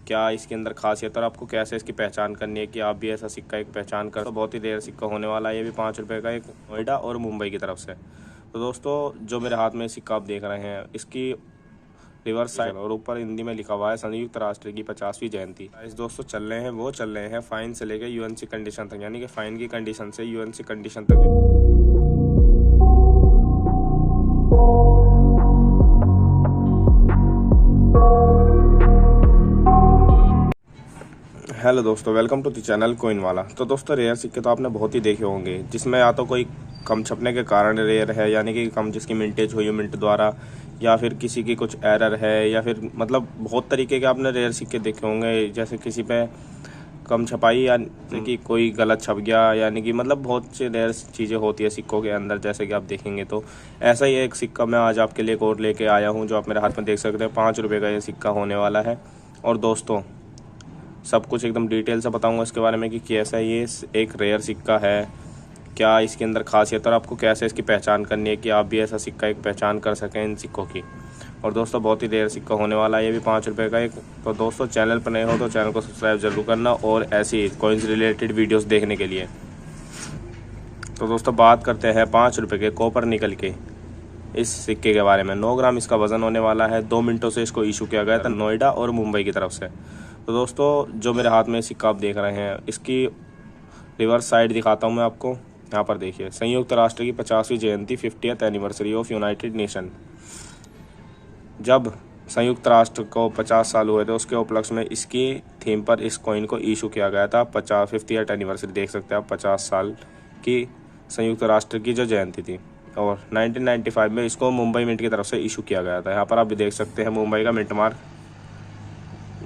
क्या इसके अंदर खासियत और आपको कैसे इसकी पहचान करनी है कि आप भी ऐसा सिक्का एक पहचान कर। तो बहुत ही रेयर सिक्का होने वाला है, ये भी 5 रुपये का, एक नोएडा और मुंबई की तरफ से। तो दोस्तों जो मेरे हाथ में सिक्का आप देख रहे हैं, इसकी रिवर्स साइड और ऊपर हिंदी में लिखा हुआ है संयुक्त राष्ट्र की 50वीं जयंती। इस दोस्तों चल रहे हैं फाइन से लेकर यूएनसी कंडीशन तक, यानी कि फाइन की कंडीशन से यूएनसी कंडीशन तक। हेलो दोस्तों, welcome to the channel coin वाला। तो दोस्तों रेयर सिक्के तो आपने बहुत ही देखे होंगे, जिसमें या तो कोई कम छपने के कारण रेयर है, यानी कि कम जिसकी मिंटेज हुई है मिंट द्वारा, या फिर किसी की कुछ एरर है, या फिर मतलब बहुत तरीके के आपने रेयर सिक्के देखे होंगे। जैसे किसी पे कम छपाई यानी कि कोई गलत छप गया, यानी कि मतलब बहुत सी रेयर चीज़ें होती है सिक्कों के अंदर, जैसे कि आप देखेंगे। तो ऐसा ही एक सिक्का मैं आज आपके लिए एक और लेके आया हूँ, जो आप मेरे हाथ में देख सकते हैं। 5 रुपये का ये सिक्का होने वाला है। और दोस्तों सब कुछ एकदम डिटेल से बताऊंगा इसके बारे में कि कैसा ये एक रेयर सिक्का है, क्या इसके अंदर खासियत और आपको कैसे इसकी पहचान करनी है कि आप भी ऐसा सिक्का एक पहचान कर सकें इन सिक्कों की। और दोस्तों बहुत ही रेयर सिक्का होने वाला है, ये भी 5 रुपये का एक। तो दोस्तों चैनल पर नए हो तो चैनल को सब्सक्राइब जरूर करना, और ऐसी कॉइन्स रिलेटेड वीडियोस देखने के लिए। तो दोस्तों बात करते हैं 5 रुपये के कॉपर निकल के इस सिक्के के बारे में। 9 ग्राम इसका वजन होने वाला है। 2 मिनटों से इसको इशू किया गया था नोएडा और मुंबई की तरफ से। तो दोस्तों जो मेरे हाथ में सिक्का आप देख रहे हैं, इसकी रिवर्स साइड दिखाता हूँ मैं आपको। यहाँ पर देखिए, संयुक्त राष्ट्र की 50वीं जयंती 50th anniversary of United nation. जब संयुक्त राष्ट्र को 50 साल हुए थे, उसके उपलक्ष्य में इसकी थीम पर इस कॉइन को इशू किया गया था। 50th एनिवर्सरी देख सकते हैं आप, 50 साल की संयुक्त राष्ट्र की जो जयंती थी। और 1995 में इसको मुंबई मिंट की तरफ से इशू किया गया था। यहाँ पर आप भी देख सकते हैं मुंबई का मिंट मार्क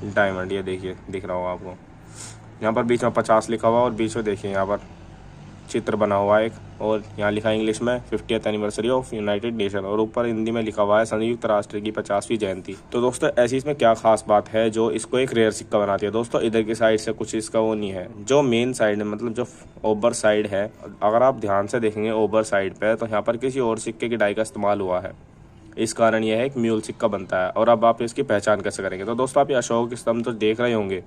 डायमंड, ये देखिए दिख रहा होगा आपको। यहाँ पर बीच में 50 लिखा हुआ, और बीच में देखिए यहाँ पर चित्र बना हुआ है एक, और यहाँ लिखा है इंग्लिश में 50th anniversary of United nation, और ऊपर हिंदी में लिखा हुआ है संयुक्त राष्ट्र की 50वीं जयंती। तो दोस्तों ऐसी इसमें क्या खास बात है जो इसको एक रेयर सिक्का बनाती है। दोस्तों इधर की साइड से कुछ इसका वो नहीं है, जो मेन साइड है, मतलब जो ओवर साइड है, अगर आप ध्यान से देखेंगे ओवर साइड पे, तो यहाँ पर किसी और सिक्के की डाई का इस्तेमाल हुआ है। इस कारण यह है एक म्यूल सिक्का बनता है। और अब आप इसकी पहचान कैसे करेंगे? तो दोस्तों आप ये अशोक स्तंभ तो देख रहे होंगे।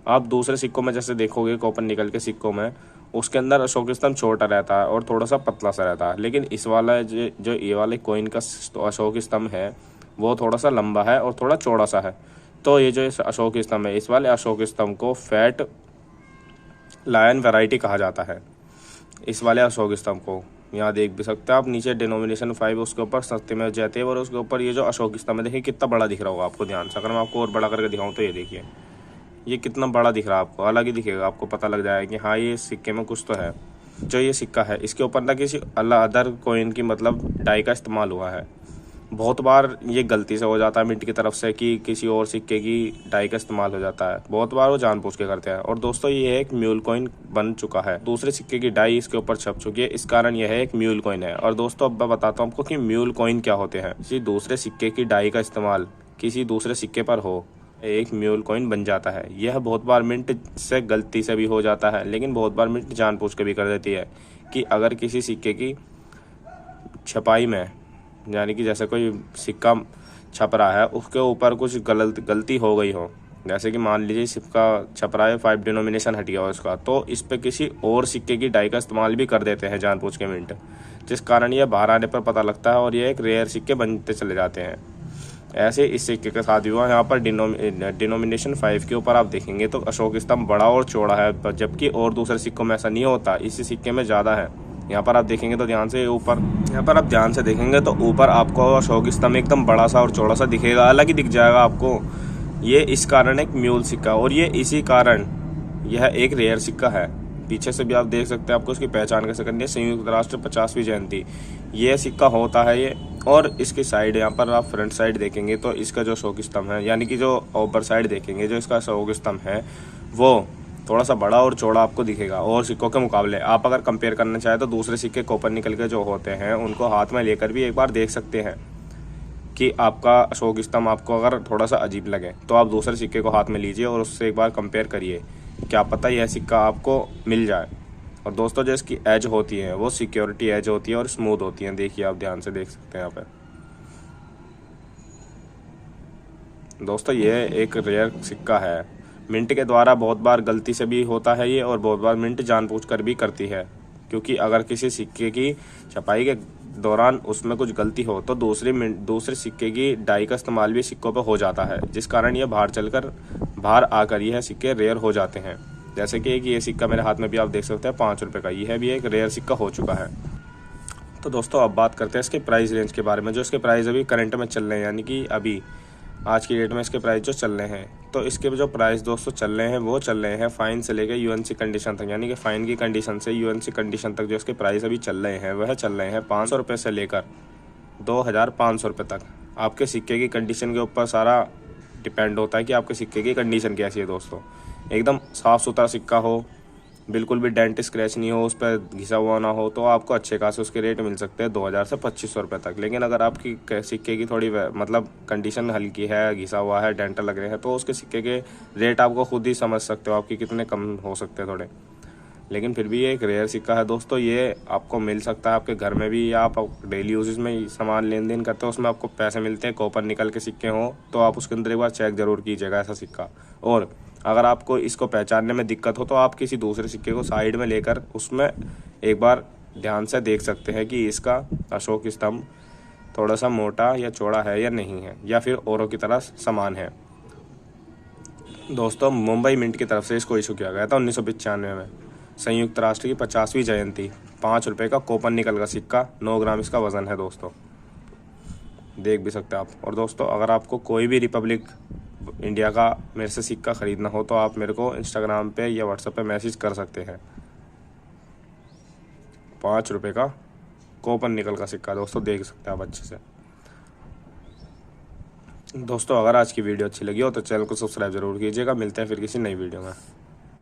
आप दूसरे सिक्कों में जैसे देखोगे, कॉपर निकल के सिक्कों में, उसके अंदर अशोक स्तंभ छोटा रहता है और थोड़ा सा पतला सा रहता है। लेकिन इस वाला जो ये वाले कॉइन का अशोक स्तंभ है, वो थोड़ा सा लंबा है और थोड़ा चौड़ा सा है। तो ये जो अशोक स्तंभ है, इस वाले अशोक स्तंभ को फैट लायन वैरायटी कहा जाता है। इस वाले अशोक स्तंभ को यहाँ देख भी सकते हैं आप, नीचे डिनोमिनेशन 5 उसके ऊपर सत्यमेव जयते, और उसके ऊपर ये जो अशोक स्तंभ है, देखिए कितना बड़ा दिख रहा होगा आपको ध्यान से। अगर मैं आपको और बड़ा करके दिखाऊं तो ये देखिए, ये कितना बड़ा दिख रहा है आपको, अलग ही दिखेगा, आपको पता लग जाएगा कि हाँ ये सिक्के में कुछ तो है। जो ये सिक्का है, इसके ऊपर ना किसी अदर कॉइन की मतलब डाई का इस्तेमाल हुआ है। बहुत बार ये गलती से हो जाता है मिंट की तरफ से कि किसी और सिक्के की डाई का इस्तेमाल हो जाता है, बहुत बार वो जानबूझ के करते हैं। और दोस्तों ये एक म्यूल कॉइन बन चुका है, दूसरे सिक्के की डाई इसके ऊपर छप चुकी है, इस कारण यह एक म्यूल कॉइन है। और दोस्तों अब मैं बताता हूँ आपको कि म्यूल कॉइन क्या होते हैं। किसी दूसरे सिक्के की डाई का इस्तेमाल किसी दूसरे सिक्के पर हो, एक म्यूल कॉइन बन जाता है। यह बहुत बार मिंट से गलती से भी हो जाता है, लेकिन बहुत बार मिंट जानबूझ के भी कर देती है कि अगर किसी सिक्के की छपाई में, यानी कि जैसे कोई सिक्का छप रहा है, उसके ऊपर कुछ गलती हो गई हो, जैसे कि मान लीजिए सिक्का छप रहा है 5 डिनोमिनेशन हट गया हो इसका, तो इस पे किसी और सिक्के की डाई का इस्तेमाल भी कर देते हैं जानबूझ के मिंट, जिस कारण यह बाहर आने पर पता लगता है और ये एक रेयर सिक्के बनते चले जाते हैं। ऐसे इस सिक्के के साथ भी हुआ। यहाँ पर डिनोमिनेशन 5 के ऊपर आप देखेंगे तो अशोक स्तंभ बड़ा और चौड़ा है, जबकि और दूसरे सिक्कों में ऐसा नहीं होता, इसी सिक्के में ज़्यादा है। यहाँ पर आप देखेंगे तो ध्यान से ऊपर, यहाँ पर आप ध्यान से देखेंगे तो ऊपर आपको अशोक स्तंभ एकदम बड़ा सा और चौड़ा सा दिखेगा, अलग ही दिख जाएगा आपको। ये इस कारण एक म्यूल सिक्का, और ये इसी कारण यह एक रेयर सिक्का है। पीछे से भी आप देख सकते हैं, आपको इसकी पहचान कैसे करनी है। संयुक्त राष्ट्र 50वीं जयंती ये सिक्का होता है ये। और इसकी साइड, यहाँ पर आप फ्रंट साइड देखेंगे तो इसका जो अशोक स्तंभ है, यानी कि जो ऊपर साइड देखेंगे, जो इसका अशोक स्तंभ है, वो थोड़ा सा बड़ा और चौड़ा आपको दिखेगा और सिक्कों के मुकाबले। आप अगर कंपेयर करना चाहें तो दूसरे सिक्के कॉपर निकल के जो होते हैं, उनको हाथ में लेकर भी एक बार देख सकते हैं कि आपका अशोक स्तंभ आपको अगर थोड़ा सा अजीब लगे तो आप दूसरे सिक्के को हाथ में लीजिए और उससे एक बार कंपेयर करिए, क्या पता यह सिक्का आपको मिल जाए। और दोस्तों जो इसकी एज होती है वो सिक्योरिटी एज होती है और स्मूथ होती है, देखिए आप ध्यान से देख सकते हैं यहाँ पे। दोस्तों ये एक रेयर सिक्का है। मिंट के द्वारा बहुत बार गलती से भी होता है ये, और बहुत बार मिंट जानबूझकर भी करती है, क्योंकि अगर किसी सिक्के की छपाई के दौरान उसमें कुछ गलती हो तो दूसरे सिक्के की डाई का इस्तेमाल भी सिक्कों पर हो जाता है, जिस कारण ये बाहर आकर यह सिक्के रेयर हो जाते हैं। जैसे कि ये सिक्का मेरे हाथ में भी आप देख सकते हैं 5 रुपये का, यह भी एक रेयर सिक्का हो चुका है। तो दोस्तों अब बात करते हैं इसके प्राइस रेंज के बारे में, जो इसके प्राइस अभी करंट में चल रहे हैं, यानी कि अभी आज की डेट में इसके प्राइस जो चल रहे हैं। तो इसके जो प्राइस दोस्तों चल रहे हैं वो चल रहे हैं फाइन से लेकर यूएनसी कंडीशन तक, यानी कि फाइन की कंडीशन से यूएनसी कंडीशन तक जो इसके प्राइस अभी चल रहे हैं वह चल रहे हैं 500 रुपये से लेकर 2500 रुपये तक। आपके सिक्के की कंडीशन के ऊपर सारा डिपेंड होता है कि आपके सिक्के की कंडीशन कैसी है दोस्तों। एकदम साफ़ सुथरा सिक्का हो, बिल्कुल भी डेंट स्क्रैच नहीं हो, उस पर घिसा हुआ ना हो, तो आपको अच्छे खासे उसके रेट मिल सकते हैं 2000 से 2500 रुपये तक। लेकिन अगर आपकी सिक्के की थोड़ी मतलब कंडीशन हल्की है, घिसा हुआ है, डेंट लग रहे हैं, तो उसके सिक्के के रेट आपको खुद ही समझ सकते हो आपकी कितने कम हो सकते हैं थोड़े। लेकिन फिर भी ये एक रेयर सिक्का है दोस्तों, ये आपको मिल सकता है आपके घर में भी, या आप डेली यूजेस में सामान लेन देन करते हो उसमें आपको पैसे मिलते हैं, कॉपर निकल के सिक्के हों तो आप उसके अंदर एक बार चेक ज़रूर कीजिएगा ऐसा सिक्का। और अगर आपको इसको पहचानने में दिक्कत हो तो आप किसी दूसरे सिक्के को साइड में लेकर उसमें एक बार ध्यान से देख सकते हैं कि इसका अशोक स्तंभ थोड़ा सा मोटा या चौड़ा है या नहीं है, या फिर औरों की तरह समान है। दोस्तों मुंबई मिंट की तरफ से इसको इशू किया गया था 1995 में, संयुक्त राष्ट्र की 50वीं जयंती। 5 रुपये का कॉपर निकल का सिक्का, 9 ग्राम इसका वज़न है दोस्तों, देख भी सकते हैं आप। और दोस्तों अगर आपको कोई भी रिपब्लिक इंडिया का मेरे से सिक्का ख़रीदना हो तो आप मेरे को इंस्टाग्राम पे या व्हाट्सएप पे मैसेज कर सकते हैं। 5 रुपये का कॉपर निकल का सिक्का दोस्तों, देख सकते हैं आप अच्छे से। दोस्तों अगर आज की वीडियो अच्छी लगी हो तो चैनल को सब्सक्राइब जरूर कीजिएगा। मिलते हैं फिर किसी नई वीडियो में।